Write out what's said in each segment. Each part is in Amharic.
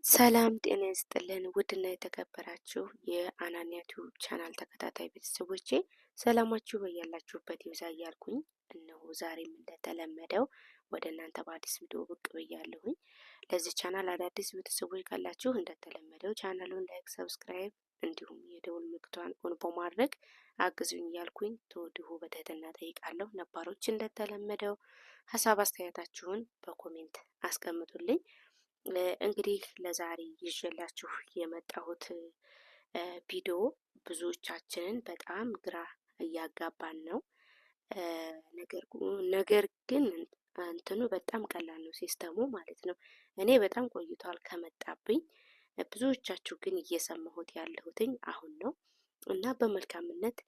ሰላም ጤና ይስጥልን ውድና የተከበራችሁ የአናንያ ቲዩብ ቻናል ተከታታይ ቤተሰቦቼ ሰላማችሁ በያላችሁበት ይብዛ እያልኩኝ እነሆ ዛሬም እንደተለመደው ወደ እናንተ በአዲስ ቪዲዮ ብቅ ብያለሁኝ። ለዚህ ቻናል አዳዲስ ቤተሰቦች ካላችሁ እንደተለመደው ቻናሉን ላይክ፣ ሰብስክራይብ እንዲሁም የደውል ምልክቷን ኦን በማድረግ አግዙኝ እያልኩኝ ተወዲሁ በትህትና ጠይቃለሁ። ነባሮች እንደተለመደው ሀሳብ አስተያየታችሁን በኮሜንት አስቀምጡልኝ። እንግዲህ ለዛሬ ይዤላችሁ የመጣሁት ቪዲዮ ብዙዎቻችንን በጣም ግራ እያጋባን ነው። ነገር ግን እንትኑ በጣም ቀላል ነው፣ ሲስተሙ ማለት ነው። እኔ በጣም ቆይቷል ከመጣብኝ። ብዙዎቻችሁ ግን እየሰማሁት ያለሁትኝ አሁን ነው እና በመልካምነት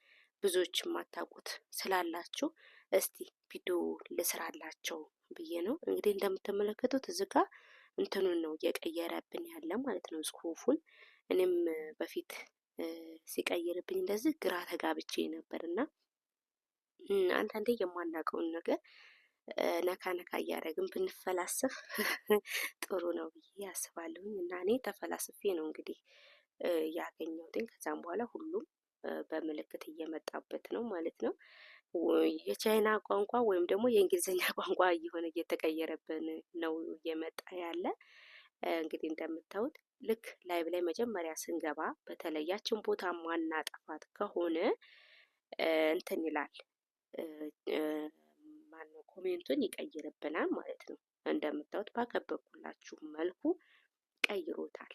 ብዙዎች የማታውቁት ስላላችሁ እስቲ ቪዲዮ ልስራላቸው ብዬ ነው። እንግዲህ እንደምትመለከቱት እዚህ ጋር እንትኑን ነው እየቀየረብን ያለ ማለት ነው፣ ጽሁፉን። እኔም በፊት ሲቀይርብኝ እንደዚህ ግራ ተጋብቼ ነበር እና አንዳንዴ የማናውቀውን ነገር ነካ ነካ እያደረግን ብንፈላሰፍ ጥሩ ነው ብዬ አስባለሁኝ። እና እኔ ተፈላስፌ ነው እንግዲህ ያገኘሁትኝ። ከዛም በኋላ ሁሉም በምልክት እየመጣበት ነው ማለት ነው። የቻይና ቋንቋ ወይም ደግሞ የእንግሊዝኛ ቋንቋ እየሆነ እየተቀየረብን ነው እየመጣ ያለ። እንግዲህ እንደምታዩት ልክ ላይቭ ላይ መጀመሪያ ስንገባ በተለይ ያችን ቦታ ማናጠፋት ከሆነ እንትን ይላል፣ ማነው ኮሜንቱን ይቀይርብናል ማለት ነው። እንደምታዩት ባከበብኩላችሁ መልኩ ቀይሮታል።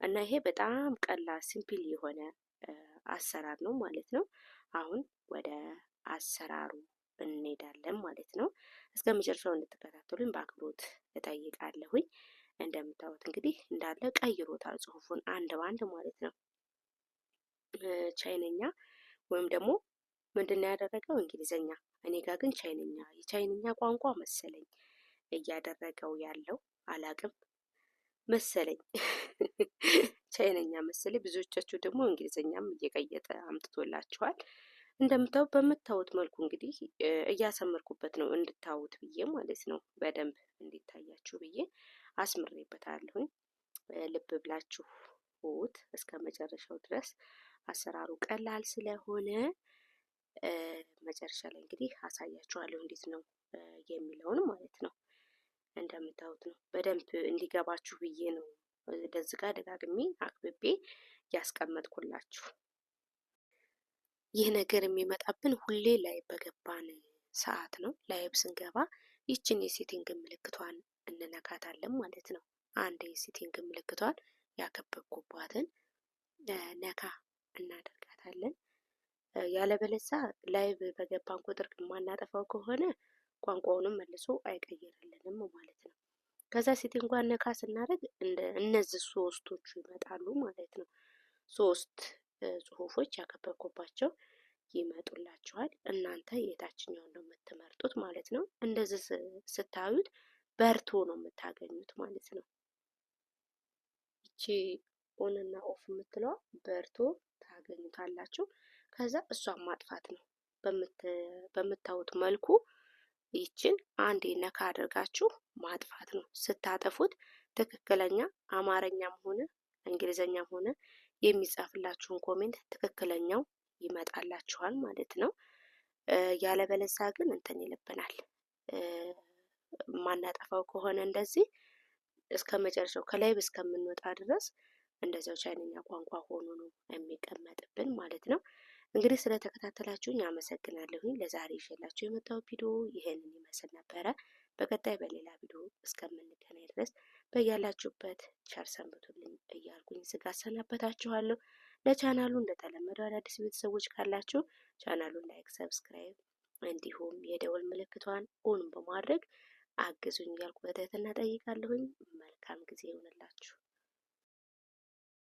እና ይሄ በጣም ቀላል ሲምፕል የሆነ አሰራር ነው ማለት ነው። አሁን ወደ አሰራሩ እንሄዳለን ማለት ነው። እስከ መጨረሻው እንድትከታተሉኝ በአክብሮት እጠይቃለሁኝ። እንደምታዩት እንግዲህ እንዳለ ቀይሮታል ጽሁፉን አንድ በአንድ ማለት ነው። ቻይነኛ ወይም ደግሞ ምንድን ያደረገው እንግሊዘኛ፣ እኔ ጋር ግን ቻይነኛ፣ የቻይነኛ ቋንቋ መሰለኝ እያደረገው ያለው አላቅም መሰለኝ ቻይነኛ መሰለኝ። ብዙዎቻችሁ ደግሞ እንግሊዘኛም እየቀየጠ አምጥቶላችኋል። እንደምታዩት በምታዩት መልኩ እንግዲህ እያሰመርኩበት ነው እንድታዩት ብዬ ማለት ነው። በደንብ እንዲታያችሁ ብዬ አስምሬበታለሁኝ። ልብ ብላችሁ ሁት እስከ መጨረሻው ድረስ። አሰራሩ ቀላል ስለሆነ መጨረሻ ላይ እንግዲህ አሳያችኋለሁ እንዴት ነው የሚለውን ማለት ነው። እንደምታዩት ነው በደንብ እንዲገባችሁ ብዬ ነው እንደዚህ ጋር ደጋግሜ አክብቤ ያስቀመጥኩላችሁ። ይህ ነገር የሚመጣብን ሁሌ ላይ በገባን ሰዓት ነው። ላይብ ስንገባ ይችን የሴቲንግ ምልክቷን እንነካታለን ማለት ነው። አንድ የሴቲንግ ምልክቷን ያከበብኩባትን ነካ እናደርጋታለን። ያለበለዚያ ላይቭ በገባን ቁጥር የማናጠፋው ከሆነ ቋንቋውንም መልሶ አይቀይርልንም ማለት ነው። ከዛ ሴቲንጓን ነካ ስናደርግ እነዚህ ሶስቶቹ ይመጣሉ ማለት ነው። ሶስት ጽሁፎች ያከበብኩባቸው ይመጡላችኋል። እናንተ የታችኛውን ነው የምትመርጡት ማለት ነው። እንደዚህ ስታዩት በርቶ ነው የምታገኙት ማለት ነው። ይቺ ኦን እና ኦፍ የምትለዋ በርቶ ታገኙታላችሁ። ከዛ እሷን ማጥፋት ነው። በምታዩት መልኩ ይችን አንዴ ነካ አድርጋችሁ ማጥፋት ነው። ስታጠፉት ትክክለኛ አማርኛም ሆነ እንግሊዘኛም ሆነ የሚጻፍላችሁን ኮሜንት ትክክለኛው ይመጣላችኋል ማለት ነው። ያለበለዛ ግን እንትን ይልብናል። ማናጠፋው ከሆነ እንደዚህ እስከ መጨረሻው ከላይ እስከምንወጣ ድረስ እንደዚያው ቻይነኛ ቋንቋ ሆኖ ነው የሚቀመጥብን ማለት ነው። እንግዲህ ስለተከታተላችሁኝ አመሰግናለሁኝ። ለዛሬ ይዤላችሁ የመጣው ቪዲዮ ይሄንን ይመስል ነበረ። በቀጣይ በሌላ ቪዲዮ እስከምንገናኝ ድረስ በያላችሁበት ቸር ሰንብቱልኝ እያልኩኝ ስጋ ሰናበታችኋለሁ። ለቻናሉ እንደተለመደው አዳዲስ ቤተሰቦች ካላችሁ ቻናሉን ላይክ፣ ሰብስክራይብ እንዲሁም የደወል ምልክቷን ኦን በማድረግ አግዙኝ እያልኩ በትህትና ጠይቃለሁኝ። መልካም ጊዜ ይሆንላችሁ።